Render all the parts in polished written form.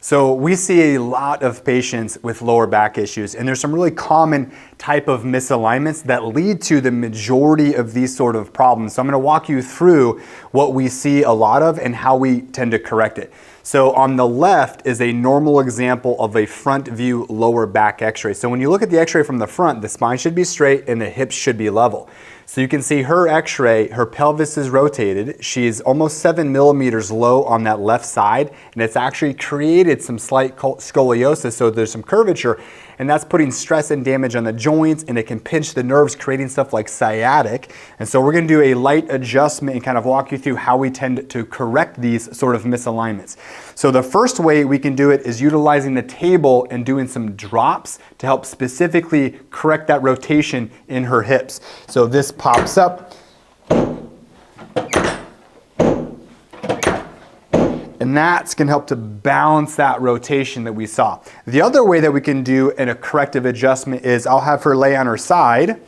So we see a lot of patients with lower back issues, and there's some really common type of misalignments that lead to the majority of these sort of problems. So I'm going to walk you through what we see a lot of and how we tend to correct it. So on the left is a normal example of a front view lower back x-ray. So when you look at the x-ray from the front, the spine should be straight and the hips should be level. So you can see her x-ray, her pelvis is rotated. She's almost 7 millimeters low on that left side, and it's actually created some slight scoliosis, so there's some curvature, and that's putting stress and damage on the joints, and it can pinch the nerves, creating stuff like sciatic. And so we're going to do a light adjustment and kind of walk you through how we tend to correct these sort of misalignments. So the first way we can do it is utilizing the table and doing some drops to help specifically correct that rotation in her hips. So this pops up, and that's going to help to balance that rotation that we saw. The other way that we can do a corrective adjustment is I'll have her lay on her side.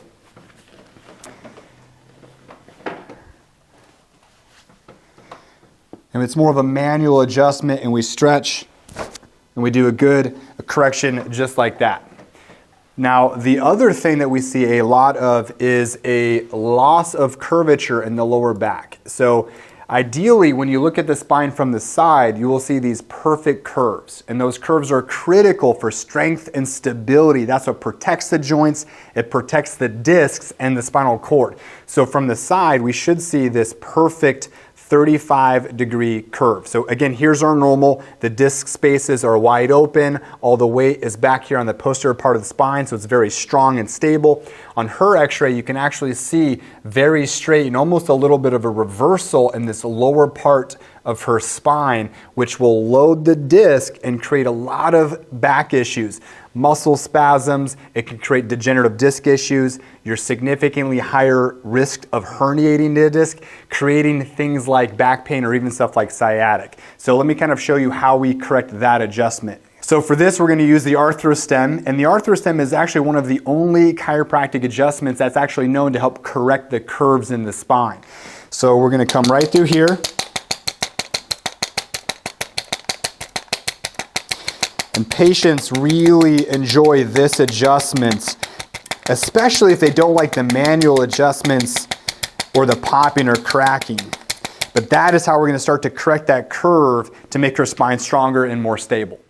And it's more of a manual adjustment, and we stretch and we do a correction just like that. Now, the other thing that we see a lot of is a loss of curvature in the lower back. So ideally, when you look at the spine from the side, you will see these perfect curves. And those curves are critical for strength and stability. That's what protects the joints, it protects the discs and the spinal cord. So from the side, we should see this perfect 35-degree curve. So again, here's our normal. The disc spaces are wide open. All the weight is back here on the posterior part of the spine, so it's very strong and stable. On her x-ray, you can actually see very straight and almost a little bit of a reversal in this lower part of her spine, which will load the disc and create a lot of back issues. Muscle spasms, it can create degenerative disc issues. You're significantly higher risk of herniating the disc, creating things like back pain or even stuff like sciatic. So let me kind of show you how we correct that adjustment. So for this, we're going to use the arthrostem, and the arthrostem is actually one of the only chiropractic adjustments that's actually known to help correct the curves in the spine. So we're going to come right through here. And patients really enjoy this adjustment, especially if they don't like the manual adjustments or the popping or cracking. But that is how we're going to start to correct that curve to make her spine stronger and more stable.